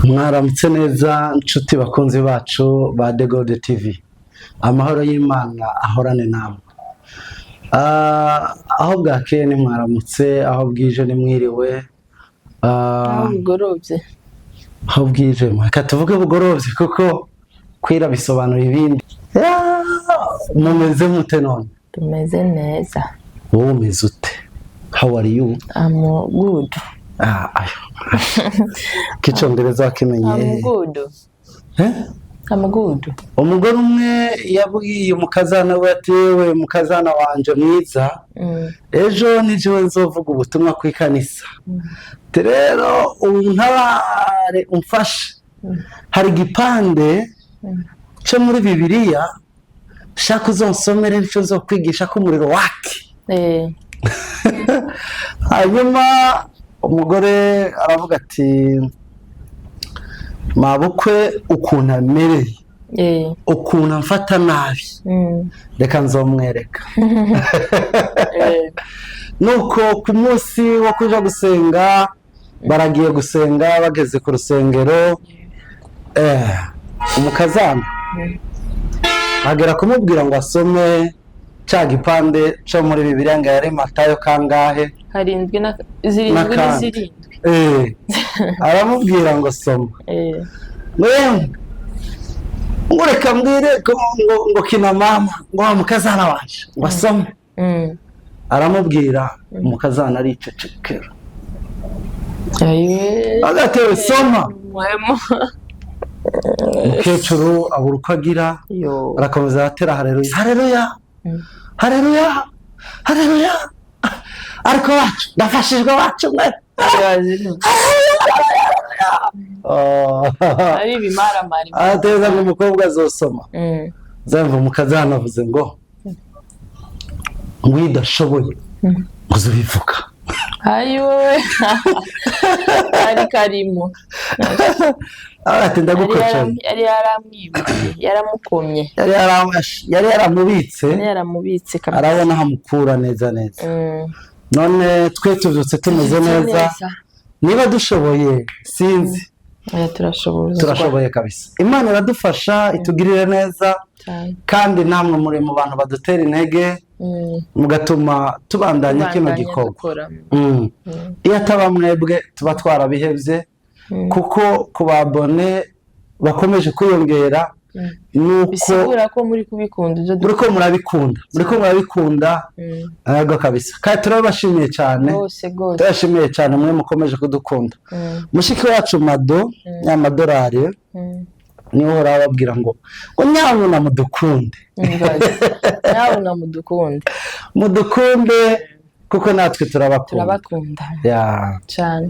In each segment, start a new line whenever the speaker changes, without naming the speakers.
Mwaramutse neza nshuti bakunzi bacu ba The God TV. Amahoro y'Imana ahorane namwe. Aho bwakeye ni mwaramutse, aho bwije ni mwiriwe.
Aho bugorovye.
Aho bwije reka tuvuge bugorovye kuko kwira bisobanura ibindi. Mumeze mute none?
Tumeze neza.
Wowe umeze ute? How are you?
I'm good.
Kicongereza wakimenye.
I'm good. I'm good.
Umugore umwe yabwiye umukazana we ati we mukazana wanje mwiza ejo nijewe nzovuga ubutumwa ku ikanisa rero untabare umfashe hari igipande cyo muri Bibiliya shaka uzonsomere nico zo kwigisha ko umuriro wake hanyuma umugore aravuga ati mabukwe ukuntu amereye ukuntu amfata nabi reka nzomwereka nuko ku munsi wo kuja gusenga baragiye gusenga bageze ku rusengero umukazana agera kumubwira ngo asome cya gipande cyo muri Bibiliya ngo yari Matayo kangahe
7
aramubwira ngo soma ngureka mbwire ngo kina mama ngo mukazana waje ngo asome aramubwira umukazana aricecekera agatewe soma umukecuru abura uko agira arakomeza aratera haleluya haleluya haleluya haleluya ariko wacu ndafashijwe wacu mwe
ari bimara mari
ateza ngo umukobwa azosoma zamva umukazana avuze ngo ngwidashoboye uzubivuga
ayiwe ari karimo
ati ndagukoca
yari yaramwibiye yaramukomye
yari yaramubitse arabona hamukura neza neza none twe tuvyutse tumeze neza niba dushoboye sinzi turashoboye kabisa Imana iradufasha itugirire neza kandi namwe muri mu bantu badutera intege mugatuma tubandanya kino gikorwa iyo ataba mwebwe tuba twarabihevye kuko kubabone bakomeje kwiyongera nuko
bisigura ko muri kubikunda ibyo
murabikunda yego kabisa kandi turabashimiye cyane turashimiye cyane mwe mukomeje kudukunda mushiki wacu Mado y'amadolari niho urababwira ngo nyabuna mudukunde
nyabuna
mudukunde kuko natwe turabakunda
cyane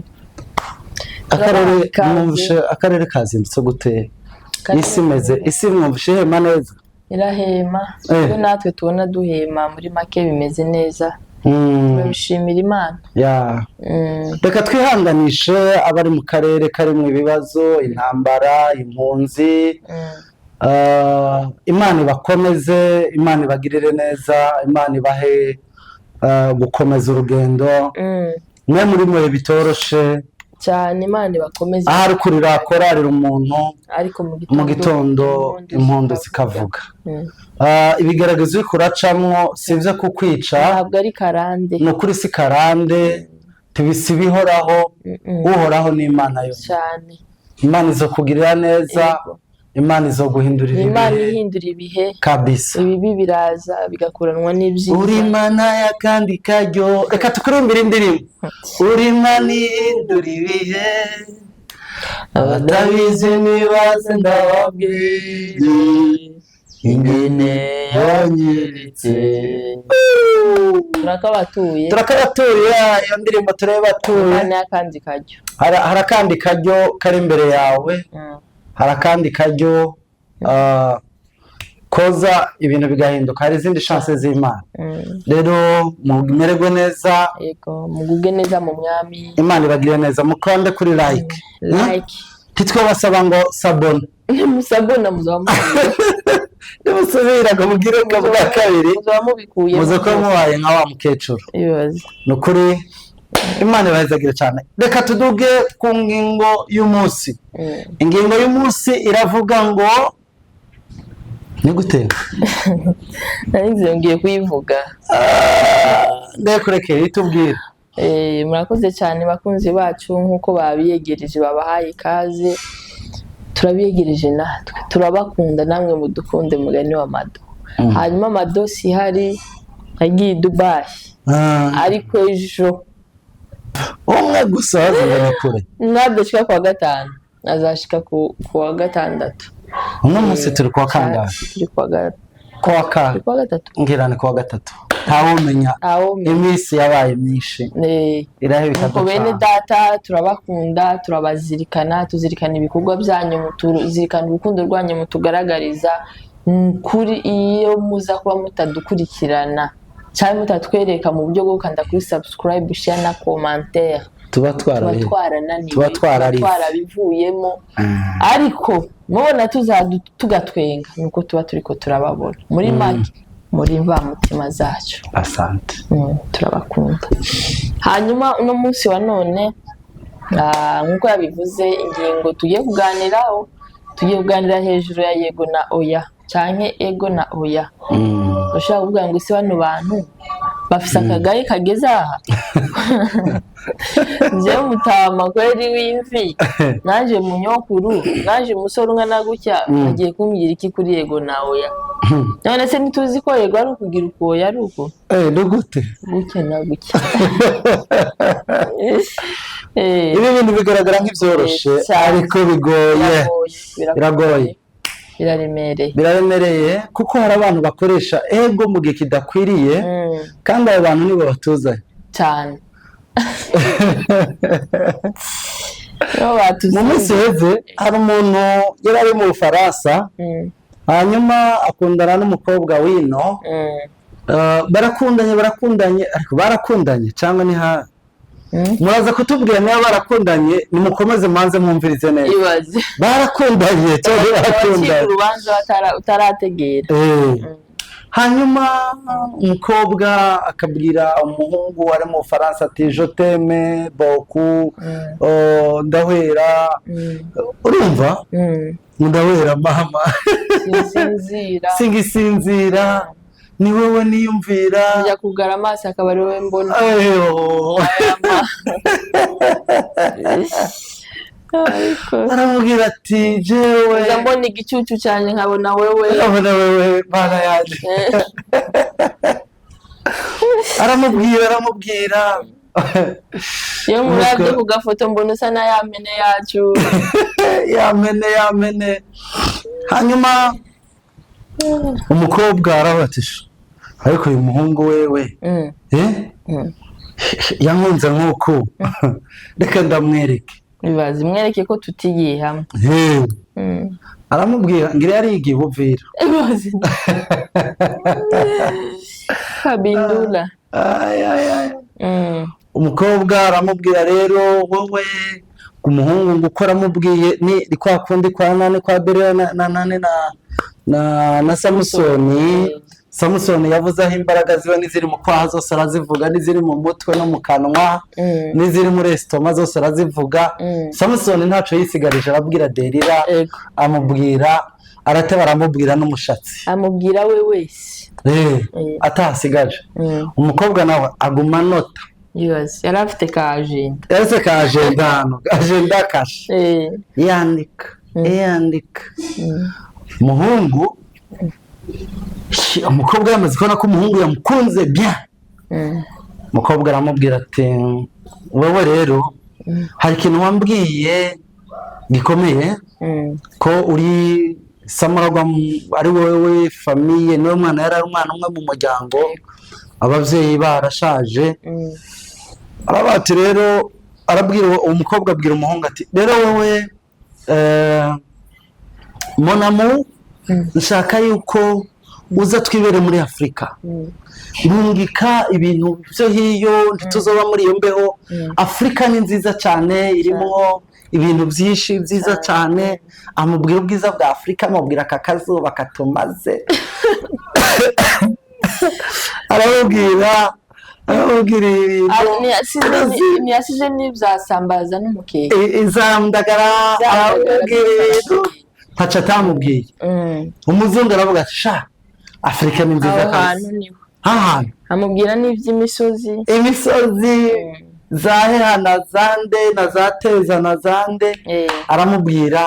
akarere kazindutse gute isi mwumvishe hema neza
irahema iyo natwe tubona duhema muri make bimeze neza turabishimira Imana
reka twihanganishe abari mu karere karimo ibibazo intambara impunzi Imana ibakomeze Imana ibagirire neza Imana ibahe gukomeza urugendo mwe muri mwe bitoroshe
cyane Imana ibakomeze
ahari kurira korarira umuntu
ariko
mu gitondo impundu zikavuga ibigaragazo bikuracamwo sivyo kukwica
ntabwo ari karande
no kuri si karande tubisibihoraho uhoraho ni Imana yo
cyane
Imana izokugirira neza Imana izoguhindurira
ibihe
kabisa
ibibi biraza bigakuranwa n'ibyiza
uri Imana yakandi karyo reka tukurimbira indirimbo uri Imana ihindura ibihe abatabizi nibaze ndababwire ingene yanyeretse
turakabatuye
iyo ndirimbo turabatuye
n'akandi karyo
hari akandi karyo kari imbere yawe hari akandi karyo koza ibintu bigahinduka hari izindi chance z'Imana rero mumererwe neza
yego muguge neza mu mwami
Imana ibagire neza mukonde kuri like titwe basaba ngo sabone
musabona muzamuye
nimusubira ngo mugire ngo bwa kabiri
muzamubikuye
muze ko mubaye nka wa mukecuru
ibibazo
nukuri Imana ibahezagira cyane. Reka tuduge ku ngingo y'umunsi. Ingingo y'umunsi iravuga ngo ni gute?
Narize ngiye kuyivuga.
Ndekurekere itubwira.
Murakoze cyane bakunzi bacu nkuko babiyegereje babahaye ikaze. Turabiyegereje natwe. Turabakunda namwe mudukunde mugani wa Mado. Hanyuma Mado si hari agiye Dubai. Ariko ejo
umwe gusa azanye kure.
Nadashika kwa gatanu. Azashika ku wa gatandatu.
Uno munsi turi kwa kangahe?
Turi kwa gatatu.
Ngirane kwa gatatu. Ntawumenya iminsi yabaye myinshi. Irahebika
ko bene data turabakunda, turabazirikana, tuzirikana ibikorwa byanyu, tuzirikana urukundo rwanyu mutugaragariza kuri iyo muza kuba mutadukurikirana cyane mutatwereka mu buryo bwo gukanda kuri subscribe, share na commentaire. Tuba twarabivuyemo ariko mubona tugatwenga nuko tuba turiko turababona muri make muri mutima zacu.
Asante.
Turabakunda. Hanyuma uno munsi wa none nkuko yabivuze ingingo tugiye kuganira hejuru ya yego na oya canke ego na oya. Ushaka kuvuga ngo isi bano bantu bafise akagaye kageze aha. Je mutama kweri w'imvi naje munyokuru naje musoro ngana gutya agiye kumbwira iki kuri yego na oya. None se nituzi ko yego ari ukugira uko yari uko
dugute
gutya na gutya.
Ibi bintu bigaragara nk'ibyoroshe ariko bigoye. Biragoye. Biraremereye kuko hari abantu bakoresha ego mu gihe kidakwiriye kandi abo bantu nibo batuzanye
cyane.
Mu minsi heze hari umuntu yari ari mu Bufaransa hanyuma akundana n'umukobwa wino. Barakundanye ariko barakundanye cyangwa ni ha muraza kutubwira niba barakundanye nimukomeze manze mwumvirize neza. Barakundanye cyangwa barakundanye
urubanza utarategera.
Hanyuma umukobwa akabwira umuhungu wari mu Bufaransa ati je t'aime beaucoup, ndahwera. Urumva? Ndahwera mama. Singisinzira ni wowe niyumvira.
Njya kugara amaso akaba ari wowe mbona.
Aramubwira ati jewe
mbona igicucu cyane nkabona wewe
bana yaje. Aramubwira
iyo murabye ku gafoto mbona usa na yamene yacu.
Yamene. Hanyuma umukobwa arabatisha ariko uyu muhungu wewe yankunze nk'uko reka ndamwereke.
Bibaza mwereke ko tutigiye hamwe.
Aramubwira ngira yari igiye Buvira.
Kabindula.
Umukobwa aramubwira rero wowe ku muhungu ngo ukora amubwiye ni kwa kundi kwa nane kwa Bere na nane na Samusoni yavuze aho imbaraga ziba n'iziri mu kwaha zose arazivuga, n'iziri mu mutwe no mu kanwa, n'iziri muri estoma zose arazivuga. Samusoni ntaco yisigarije arabwira Delila, amubwira arateba aramubwira n'umushatsi.
Amubwira we wese.
Atasigaje. Umukobwa nawe aguma nota.
Yes, yari afite ka agenda.
Yarase ka agenda hano, agenda kashe. Yandika. Muhungu umukobwa yamaze kubona ko umuhungu yamukunze bien. Umukobwa aramubwira ati wowe rero hari ikintu wambwiye gikomeye ko uri Samuragwa ari wowe famille niwe mwana yari umwana umwe mu muryango abavyeyi barashaje. Arabati rero arabwira umukobwa abwira umuhungu ati rero wowe monamu nshaka yuko uza twibere muri Afrika. Rungika ibintu byo hiyo ntituzoba muri iyo mbeho. Afrika ni nziza cyane irimo ibintu byinshi byiza cyane. Amubwira ubwiza bwa Afrika, amubwira kakazuba katumaze. Arabwira aramubwira
ntiyasize n'ibyasambaza n'umukeke
izamdagara aramubwira ibintu ntaco atamubwiye umuzungu aravuga ati sha Afurika ni nziza kandi ahantu
amubwira n'ivy'imisozi
imisozi zaheha na zande na zateza na zande aramubwira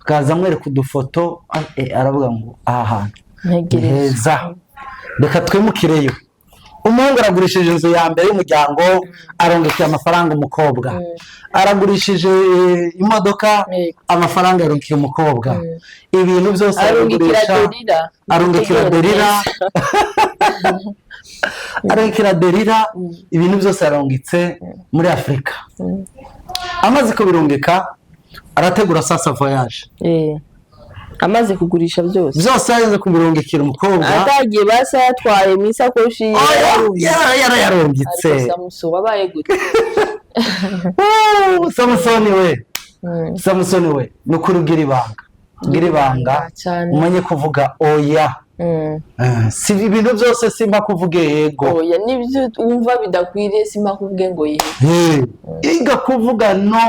kaza mwereka udufoto aravuga ngo aha hantu heza reka twimukireyo umuhungu aragurishije inzu ya mbere y'umuryango arongekera amafaranga umukobwa aragurishije imodoka amafaranga arongekera umukobwa ibintu byose arongekera derira ibintu byose arongitse muri Afurika amaze kubirungika arategura sasa voyage
amaze kugurisha byose
yaje kubirungikira umukobwa
atagiye basa yatwaye mu isakoshi
yararungitse
Samusoni wabaye gute
Samusoni we nukuri gira ibanga umenye kuvuga oya si ibintu byose simba kuvuge yego
oya nibyo wumva bidakwiriye simba kuvuge ngo yego
iga kuvuga no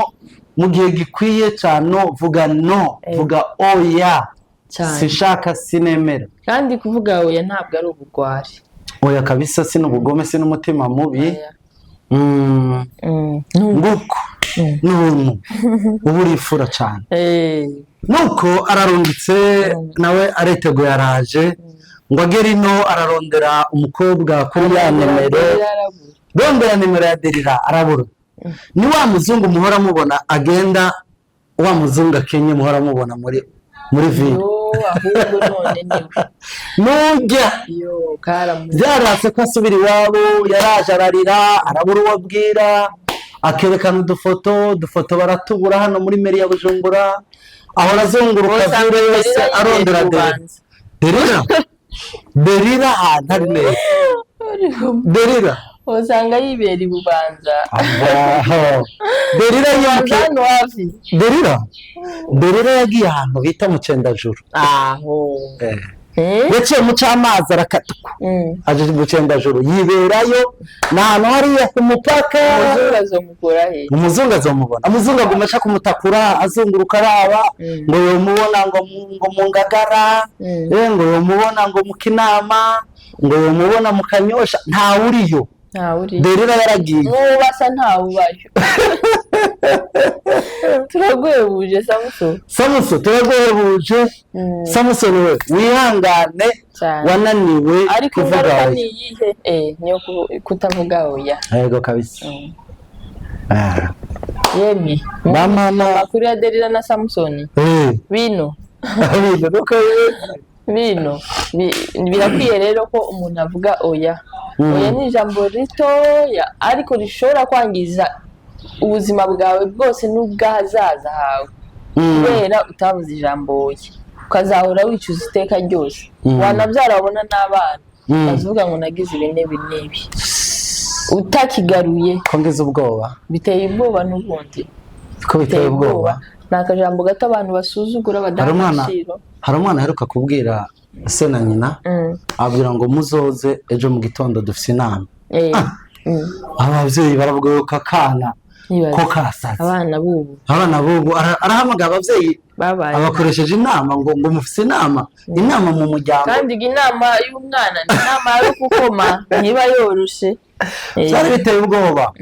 mu gihe gikwiye cyane vuga no vuga oya sishaka sinemera
kandi kuvuga oya ntabwo ari ubugwari
oya kabisa si n'ubugome si n'umutima mubi nguko n'ubuntu uba urifura cyane nuko ararungitse nawe ariteguye araje ngo agere ino ararondera umukobwa kuri ya nimero rondera nimero ya Derira arabura ni wa muzungu muhora mubona agenda wa muzungu akenye muhora mubona muri ville
ahubwo none
nujya byarase ko asubira iwabo yaraje ararira arabura uwo abwira akerekana udufoto baratubura hano muri meri ya Bujumbura ahora azunguruka vire yose arondera Derira ntari neza Derira
usanga yibera ibubanza
Derira yagiye ahantu bita mu Cendajuru yaciye mu cy'amazi arakatuka aje mu Cendajuru yiberayo n'ahantu hariya ku mupaka umuzungu azomubona umuzungu aguma aca kumutakura azunguruka araba ngo yomubona ngo mu Ngagara ngo yomubona ngo mu Kinama ngo yomubona mu Kanyosha ntawuriyo Derira yaragiye
basa ntawubayo turagwebuje
Samusoni turagwebuje Samusoni we wihangane wananiwe
kuvuga niyo kutavuga oya
yego kabisa
yemi mama makuru ya Derira na Samusoni bino birakwiye rero ko umuntu avuga oya oya ni ijambo ritoya ariko rishobora kwangiza ubuzima bwawe bwose n'ubw'ahazaza hawe kubera utavuze ijambo oya ukazahora wicuza iteka ryose wanabyara wabona n'abana bavuga ngo nagize ibi n'ibi utakigaruye
ko ngize ubwoba
biteye ubwoba n'ubundi
ko biteye ubwoba
ni akajambo gato abantu basuzugura badaha agaciro
hari umwana aheruka kubwira se na nyina abwira ngo muzoze ejo mu gitondo dufite inama ababyeyi baravuga ko akana ko kasaze
abana
bubu arahamagara ababyeyi abakoresheje inama ngo mufite inama mu muryango
kandi inama y'umwana ni inama yo gukoma ntiba yoroshe
byari biteye ubwoba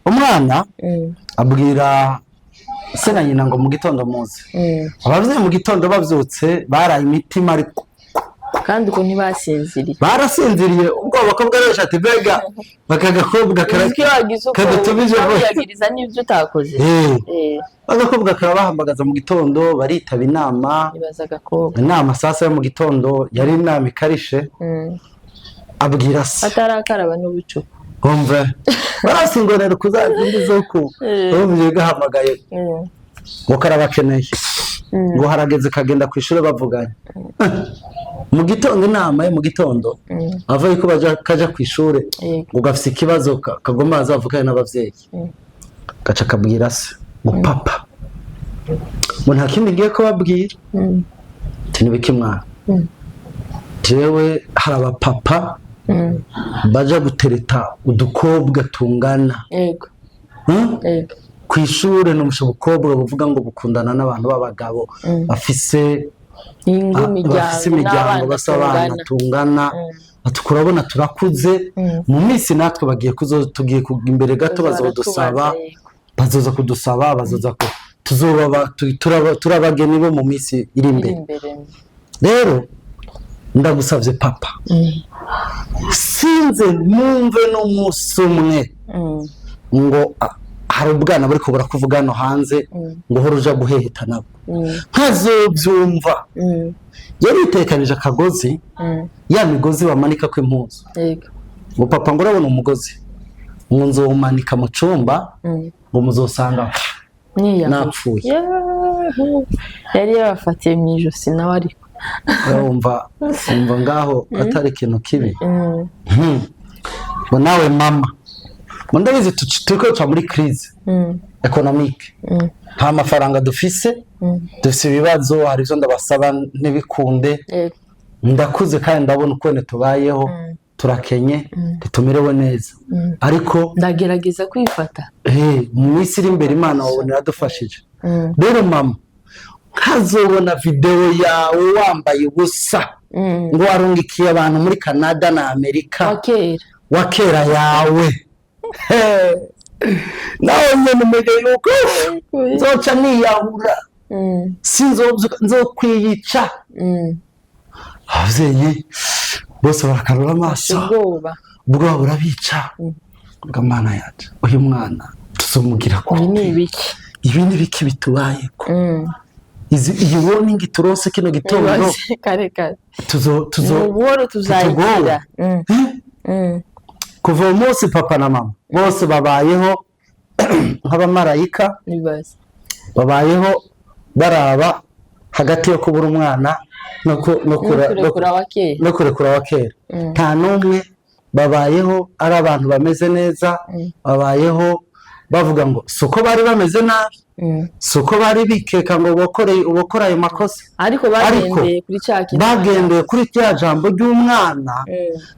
umwana abwira se na nyina ngo mu gitondo muze ababyeyi mu gitondo babyutse baraye imitima ariko
kandi ko ntibasinziriye
barasinziriye ubwoba ko bwaresha ati bega bakagakobwa
kadutumije yagiriza n'ibyo utakoze
agakobwa karabahambagaza mu gitondo baritaba inama inama sasa yo mu gitondo yari inama ikarishe abwira se
atarakaraba n'ubucupa
umve barasingorera kuzazindi ko bumviye gahamagaye ngo karabakeneye ngo harageze kagenda ku ishuri bavuganye mu gitondo inama yo mu gitondo avuye ko kaja ku ishuri ngo gafite ikibazo kagomba azavugane n'abavyeyi gaca kabwira se ngo papa ngo nta kindi ngiye kubabwira nibiki mwana jewe hari abapapa baja gutereta udukobwa tungana
yego
ku ishure n'umushobokobwa buvuga ngo bukundana n'abantu b'abagabo bafise imiryango basabana tungana turabona turakuze mu minsi natwe bagiye tugiye imbere gato bazoza kudusaba turabageni bo mu minsi iri imbere rero ndagusavye papa sinze numve n'umunsi umwe ngo hari ubwana buri kubura kuvuga hano hanze ngo hora uja guheheta nabo nkazobyumva yari itekanije akagozi ya migozi bamanika ko impuzu ngo papa ngo urabona umugozi ngo nzowumanika mu cumba ngo muzosanga napfuye
yari yabafatiye mu ijosi nawe ariko
umva ngaho atari ikintu kibi ngo nawe mama ngo ndabizi turiko muri crise economique nta mafaranga dufise ibibazo hari ivyo ndabasaba ntibikunde ndakuze kandi ndabona ukuntu tubayeho turakenye tumerewe neza ariko
ndagerageza kwifata
mu minsi iri imbere Imana wabona iradufashije rero mama nkazobona video yawe wambaye ubusa ngo warungikiye abantu muri Canada na Amerika wakera yawe nawe nyene umeze yuko nzoca niyahura nzokwiyica abavyeyi bose barakarura amaso ubwoba burabica bw'Imana yacu uyu mwana tuzomugira ko ibi ni biki bitubayeko iyi warning turose kino gitondo
buhoro tuzayigira
kuva umunsi papa na mama bose babayeho nk'abamarayika babayeho baraba hagati yo kubura umwana no kurekura wa kera nta n'umwe babayeho ari abantu bameze neza babayeho bavuga ngo suko bari bameze nabi suko bari bikeka ngo bokora ayo makosa
ariko
bagendeye kuri cya jambo ry'umwana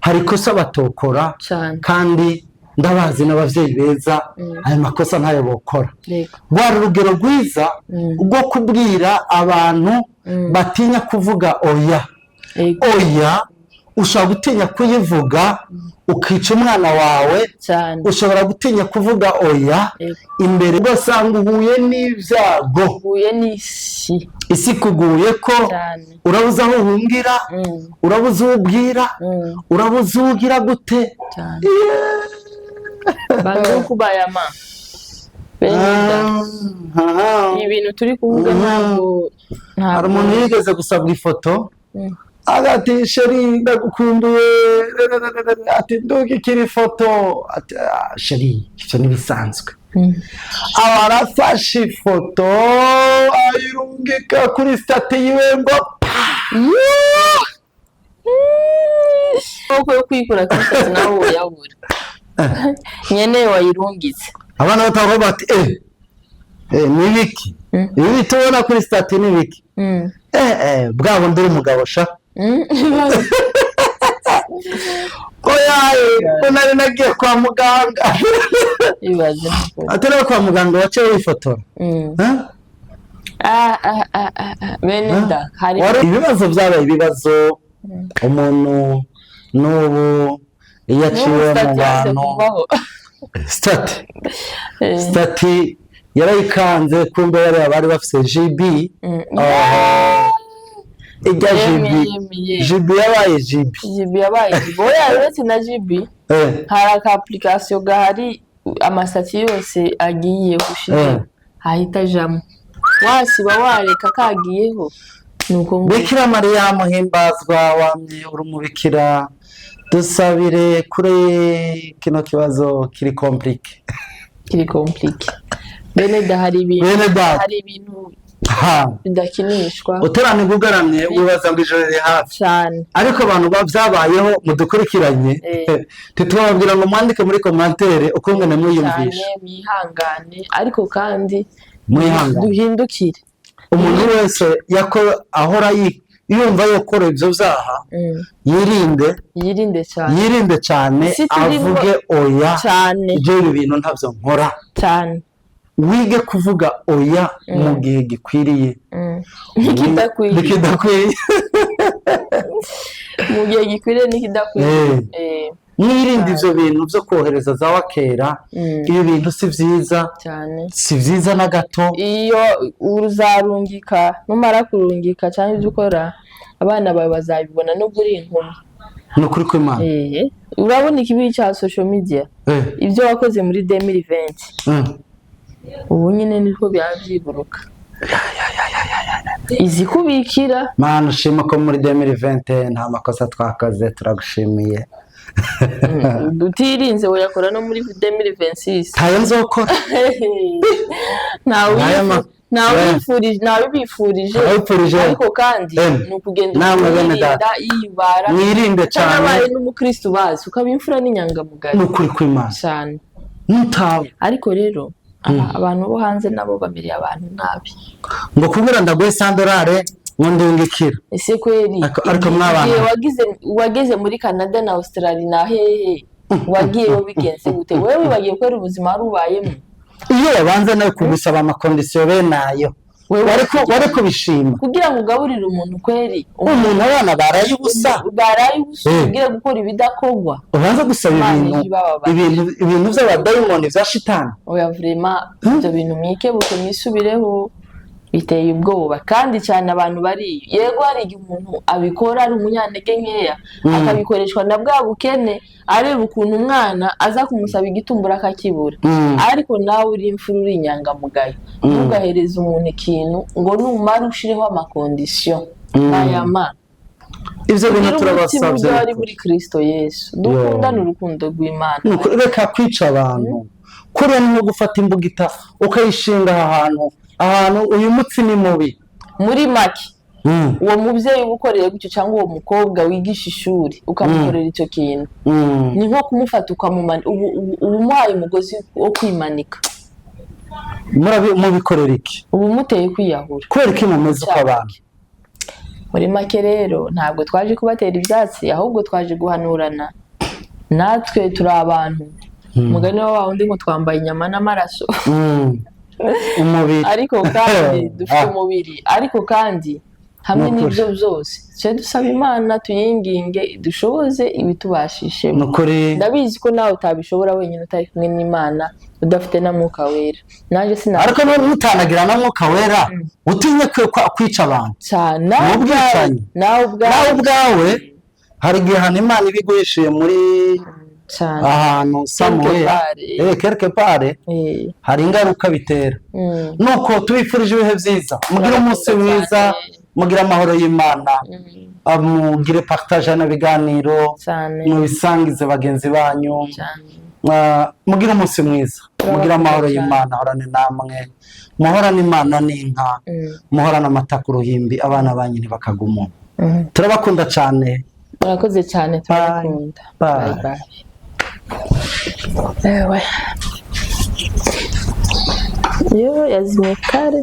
hari ikosa batokora kandi ndabazi n'abavyeyi beza ayo makosa ntayo bokora rwari urugero rwiza rwo kubwira abantu batinya kuvuga oya ushobora gutinya kuyivuga ukica umwana wawe ushobora gutinya kuvuga oya imbere ugasanga uhuye n'ibyago isi kuguye ko urabuze aho uhungira urabuze uwo ubwira urabuze uwo ugira gute
kubayama ibintu turi kuvuga ntabwo
hari umuntu yigeze gusabwa ifoto agati sheri ndagukumbuye ati ndugikira ifoto ati sheri icyo nibisanzwe abarafashe ifoto ayirungika kuri stati yiwe ngo
uko yo kwikura kuri stati nawe uyabura nyene wayirungitse
abana bataho bati nibiki ibi tubona kuri stati nibiki bwabo nduri umugabo sha nari nagiye kwa muganga atari kwa muganga waciye wifotora ibibazo byabaye ibibazo umuntu n'ubu iyo aciwe mu bantu stati yarayikanze kumbe bari bafise GB ijya GB
yabaye oya uretse na GB hari aka application gahari amasati yose agiye gushira hahita jamo wasiba wareka kagiyeho nuko
Bikira Mariya muhimbazwa wamye uri umubikira dusabire kuri kino kibazo kiri complique bene hari ibintu bidakinishwa uterane gugaramye wibaza ngo ijoro riri hafi
cyane
ariko abantu bavyabayeho mudukurikiranye titubabwira ngo mwandike muri commentaire uko ngene muyumvisha
mwihangane ariko kandi
duhindukire
umuntu
wese ahora yumva yokora ivyo vyaha yirinde cyane avuge oya
cyane
ibyo bintu ntavyo nkora
cyane
wige kuvuga oya mu gihe gikwiriye nikidakwiye
mu gihe gikwiriye nikidakwiye
mwirinde ivyo bintu vyo kohereza za wakera iyo bintu si vyiza
cyane
si vyiza na gato
iyo uzarungika numara kurungika cyane ibyo ukora abana bawe bazabibona no kuri inkumi
no kuri kw'Imana
urabona ikibi cya social media ibyo wakoze muri 2020 ubu nyine niko byabyiburuka izi kubikira
Mana ushima ko muri 2020 nta makosa twakoze turagushimiye
dutirinze woyakora no muri 2026
tayo nzokora
nawe bifurije ariko kandi nukugenda yibara
mwirinde cyane
nabaye n'umukristo bazi ukabimfura n'inyangamugayo
n'ukuri kw'Imana
cyane
nutawe
ariko rero abantu bo hanze nabo bamereye abantu nabi
ngo kubura ndagoye $100 ndungikira
ese kweli
ariko mwabana
wageze muri Canada na Australia na hehe wagiye bigenze gute wewe bagiye kwera ubuzima rubayemo
iyo yabanze nayo kugusaba amakondisiyo benayo wari kubishima
kugira ngo ugaburire umuntu kweri
umuntu abana baraye ubusa
ugiye gukora ibidakogwa
ubanza gusaba ibintu by'abadayimoni vya shitani
oya vraiment ibyo bintu mwikebuke mwisubireho biteye ubwoba kandi cyane abantu bari yego hari igihe umuntu abikora ari umunyantege nkeya akabikoreshwa na bwa bukene areba ukuntu umwana aza kumusaba igitumbura akakibura ariko nawe uri imfura uri inyangamugayo ntugahereze umuntu ikintu ngo numara ushireho amakondisiyo ayama
ivyo bintu turabasavye
ari muri Kristo Yesu dukundana urukundo rw'Imana
reka kwica abantu kuri no gufata imbugita ukayishinga ahantu uyu mutsi ni mubi
muri make uwo mubyeyi ukoreye gutyo cyangwa uwo mukobwa wigisha ishuri ukamukorera icyo kintu ni nko kumufata ukamumana ubu muhaye umugozi wo kwimanika
mubikorera iki
ubu muteye kwiyahura
kubera ko mumeze uko abantu
muri make rero ntabwo twaje kubatera ibyatsi ahubwo twaje guhanurana natwe turi abantu umugani wa wundi ngo twambaye inyama n'amaraso
umubiri
ariko kandi dufite umubiri ariko kandi hamwe n'ibyo byose cyo dusaba Imana tuyinginge dushoboze ibitubashishe ndabizi ko nawe utabishobora wenyine utari kumwe n'Imana udafite na Mwuka Wera naje sinaba
ariko n'utanagira na Mwuka Wera utinye kwica abantu
cyane nawe
ubwawe hari igihe Imana ibiguhishiye muri ahantu somewhere quelque part hari ingaruka bitera nuko tubifurije ibihe byiza mugire umunsi mwiza mugire amahoro y'Imana mugire partage n'ibiganiro mubisangize bagenzi banyu mugire umunsi mwiza mugire amahoro y'Imana horane namwe muhorane Imana n'inka muhorane amata ku ruhimbi abana banyu ntibakaguma turabakunda cyane
murakoze cyane turabakunda bye bye ewe yo yazimye kare